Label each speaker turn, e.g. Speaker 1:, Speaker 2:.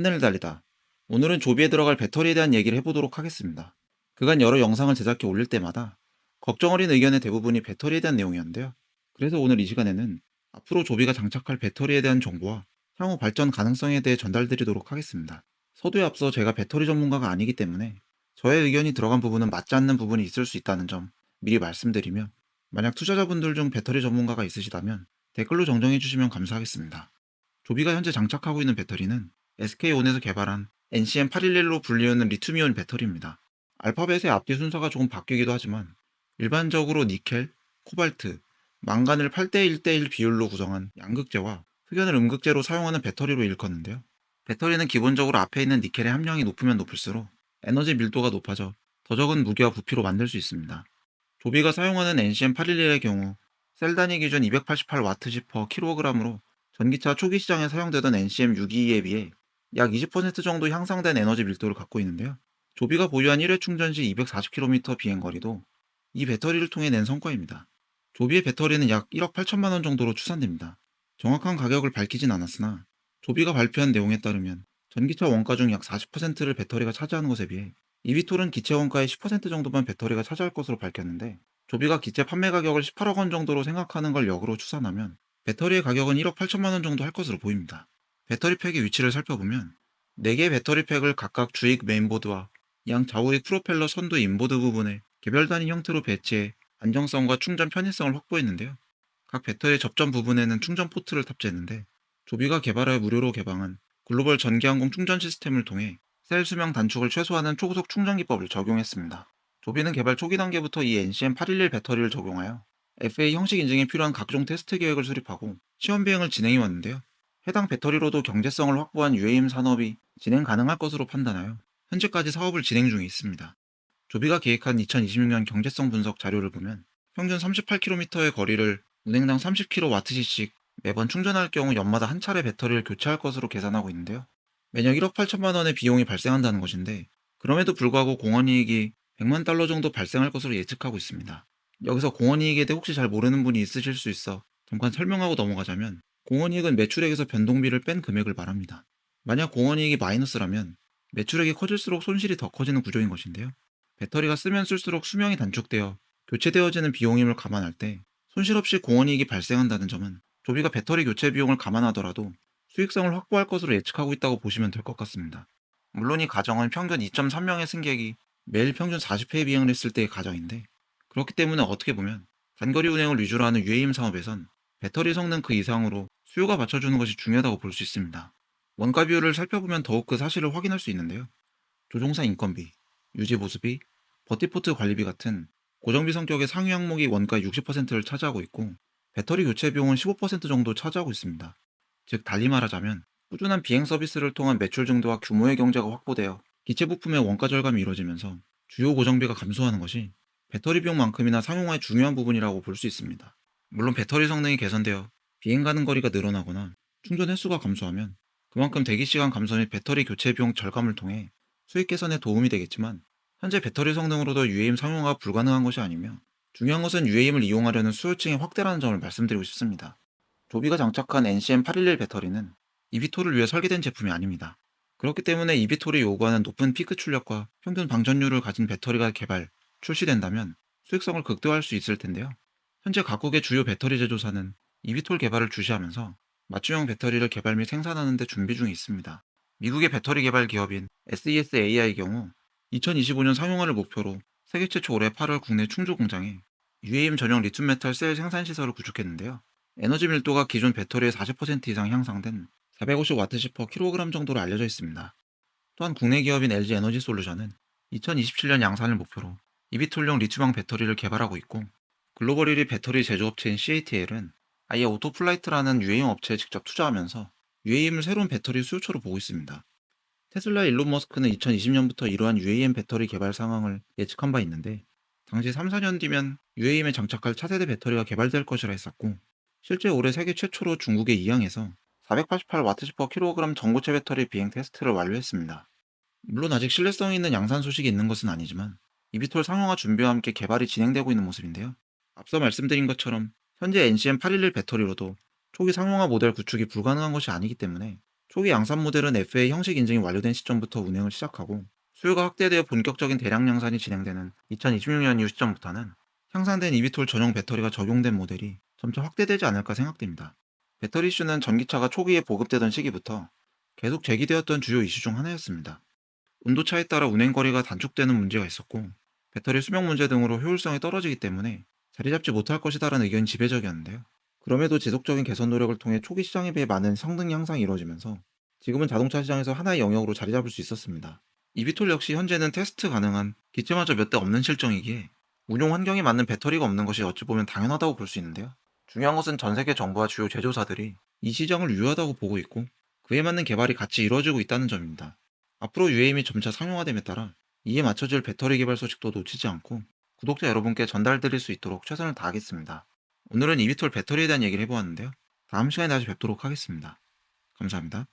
Speaker 1: 한늘을 달리다. 오늘은 조비에 들어갈 배터리에 대한 얘기를 해보도록 하겠습니다. 그간 여러 영상을 제작해 올릴 때마다 걱정 어린 의견의 대부분이 배터리에 대한 내용이었는데요. 그래서 오늘 이 시간에는 앞으로 조비가 장착할 배터리에 대한 정보와 향후 발전 가능성에 대해 전달드리도록 하겠습니다. 서두에 앞서 제가 배터리 전문가가 아니기 때문에 저의 의견이 들어간 부분은 맞지 않는 부분이 있을 수 있다는 점 미리 말씀드리며, 만약 투자자분들 중 배터리 전문가가 있으시다면 댓글로 정정해 주시면 감사하겠습니다. 조비가 현재 장착하고 있는 배터리는 SK온에서 개발한 NCM811로 불리우는 리튬이온 배터리입니다. 알파벳의 앞뒤 순서가 조금 바뀌기도 하지만 일반적으로 니켈, 코발트, 망간을 8대1대1 비율로 구성한 양극재와 흑연을 음극재로 사용하는 배터리로 일컫는데요. 배터리는 기본적으로 앞에 있는 니켈의 함량이 높으면 높을수록 에너지 밀도가 높아져 더 적은 무게와 부피로 만들 수 있습니다. 조비가 사용하는 NCM811의 경우 셀 단위 기준 288Wh/kg으로 전기차 초기 시장에 사용되던 NCM622에 비해 약 20% 정도 향상된 에너지 밀도를 갖고 있는데요. 조비가 보유한 1회 충전 시 240km 비행거리도 이 배터리를 통해 낸 성과입니다. 조비의 배터리는 약 1억 8천만 원 정도로 추산됩니다. 정확한 가격을 밝히진 않았으나 조비가 발표한 내용에 따르면 전기차 원가 중 약 40%를 배터리가 차지하는 것에 비해 이비톨은 기체 원가의 10% 정도만 배터리가 차지할 것으로 밝혔는데, 조비가 기체 판매 가격을 18억 원 정도로 생각하는 걸 역으로 추산하면 배터리의 가격은 1억 8천만 원 정도 할 것으로 보입니다. 배터리 팩의 위치를 살펴보면 4개의 배터리 팩을 각각 주익 메인보드와 양 좌우익 프로펠러 선두 인보드 부분에 개별 단위 형태로 배치해 안정성과 충전 편의성을 확보했는데요. 각 배터리 접점 부분에는 충전 포트를 탑재했는데, 조비가 개발하여 무료로 개방한 글로벌 전기항공 충전 시스템을 통해 셀 수명 단축을 최소화하는 초고속 충전 기법을 적용했습니다. 조비는 개발 초기 단계부터 이 NCM811 배터리를 적용하여 FA 형식 인증에 필요한 각종 테스트 계획을 수립하고 시험 비행을 진행해 왔는데요. 해당 배터리로도 경제성을 확보한 UAM 산업이 진행 가능할 것으로 판단하여 현재까지 사업을 진행 중에 있습니다. 조비가 계획한 2026년 경제성 분석 자료를 보면 평균 38km의 거리를 운행당 30kWh씩 매번 충전할 경우 연마다 한 차례 배터리를 교체할 것으로 계산하고 있는데요. 매년 1억 8천만 원의 비용이 발생한다는 것인데, 그럼에도 불구하고 공원이익이 100만 달러 정도 발생할 것으로 예측하고 있습니다. 여기서 공원이익에 대해 혹시 잘 모르는 분이 있으실 수 있어 잠깐 설명하고 넘어가자면, 공원이익은 매출액에서 변동비를 뺀 금액을 말합니다. 만약 공원이익이 마이너스라면 매출액이 커질수록 손실이 더 커지는 구조인 것인데요. 배터리가 쓰면 쓸수록 수명이 단축되어 교체되어지는 비용임을 감안할 때 손실 없이 공원이익이 발생한다는 점은 조비가 배터리 교체 비용을 감안하더라도 수익성을 확보할 것으로 예측하고 있다고 보시면 될 것 같습니다. 물론 이 가정은 평균 2.3명의 승객이 매일 평균 40회 비행을 했을 때의 가정인데, 그렇기 때문에 어떻게 보면 단거리 운행을 위주로 하는 UAM 사업에선 배터리 성능 그 이상으로 수요가 받쳐주는 것이 중요하다고 볼 수 있습니다. 원가 비율을 살펴보면 더욱 그 사실을 확인할 수 있는데요. 조종사 인건비, 유지 보수비, 버티포트 관리비 같은 고정비 성격의 상위 항목이 원가 60%를 차지하고 있고, 배터리 교체 비용은 15% 정도 차지하고 있습니다. 즉 달리 말하자면 꾸준한 비행 서비스를 통한 매출 증대와 규모의 경제가 확보되어 기체 부품의 원가 절감이 이루어지면서 주요 고정비가 감소하는 것이 배터리 비용만큼이나 상용화의 중요한 부분이라고 볼 수 있습니다. 물론 배터리 성능이 개선되어 비행 가는 거리가 늘어나거나 충전 횟수가 감소하면 그만큼 대기시간 감소 및 배터리 교체 비용 절감을 통해 수익 개선에 도움이 되겠지만, 현재 배터리 성능으로도 UAM 상용화가 불가능한 것이 아니며, 중요한 것은 UAM을 이용하려는 수요층의 확대라는 점을 말씀드리고 싶습니다. 조비가 장착한 NCM811 배터리는 이비톨을 위해 설계된 제품이 아닙니다. 그렇기 때문에 이비톨이 요구하는 높은 피크 출력과 평균 방전율을 가진 배터리가 개발, 출시된다면 수익성을 극대화할 수 있을 텐데요. 현재 각국의 주요 배터리 제조사는 이비톨 개발을 주시하면서 맞춤형 배터리를 개발 및 생산하는 데 준비 중에 있습니다. 미국의 배터리 개발 기업인 SESAI의 경우 2025년 상용화를 목표로 세계 최초 올해 8월 국내 충주 공장에 UAM 전용 리튬 메탈 셀 생산 시설을 구축했는데요. 에너지 밀도가 기존 배터리의 40% 이상 향상된 450Wh/kg 정도로 알려져 있습니다. 또한 국내 기업인 LG 에너지 솔루션은 2027년 양산을 목표로 이비톨용 리튬형 배터리를 개발하고 있고, 글로벌 1위 배터리 제조업체인 CATL은 아예 오토플라이트라는 UAM 업체에 직접 투자하면서 UAM을 새로운 배터리 수요처로 보고 있습니다. 테슬라 일론 머스크는 2020년부터 이러한 UAM 배터리 개발 상황을 예측한 바 있는데, 당시 3, 4년 뒤면 UAM에 장착할 차세대 배터리가 개발될 것이라 했었고, 실제 올해 세계 최초로 중국의 이양에서 488Wh/kg 전고체 배터리 비행 테스트를 완료했습니다. 물론 아직 신뢰성이 있는 양산 소식이 있는 것은 아니지만 이비톨 상용화 준비와 함께 개발이 진행되고 있는 모습인데요. 앞서 말씀드린 것처럼 현재 NCM811 배터리로도 초기 상용화 모델 구축이 불가능한 것이 아니기 때문에 초기 양산 모델은 FAA 형식 인증이 완료된 시점부터 운행을 시작하고, 수요가 확대되어 본격적인 대량 양산이 진행되는 2026년 이후 시점부터는 향상된 이비톨 전용 배터리가 적용된 모델이 점차 확대되지 않을까 생각됩니다. 배터리 이슈는 전기차가 초기에 보급되던 시기부터 계속 제기되었던 주요 이슈 중 하나였습니다. 온도차에 따라 운행거리가 단축되는 문제가 있었고, 배터리 수명 문제 등으로 효율성이 떨어지기 때문에 자리 잡지 못할 것이다라는 의견이 지배적이었는데요. 그럼에도 지속적인 개선 노력을 통해 초기 시장에 비해 많은 성능 향상이 이루어지면서 지금은 자동차 시장에서 하나의 영역으로 자리 잡을 수 있었습니다. 이비톨 역시 현재는 테스트 가능한 기체마저 몇 대 없는 실정이기에 운용 환경에 맞는 배터리가 없는 것이 어찌 보면 당연하다고 볼 수 있는데요. 중요한 것은 전 세계 정부와 주요 제조사들이 이 시장을 유효하다고 보고 있고, 그에 맞는 개발이 같이 이루어지고 있다는 점입니다. 앞으로 UAM이 점차 상용화됨에 따라 이에 맞춰질 배터리 개발 소식도 놓치지 않고 구독자 여러분께 전달드릴 수 있도록 최선을 다하겠습니다. 오늘은 이비톨 배터리에 대한 얘기를 해보았는데요. 다음 시간에 다시 뵙도록 하겠습니다. 감사합니다.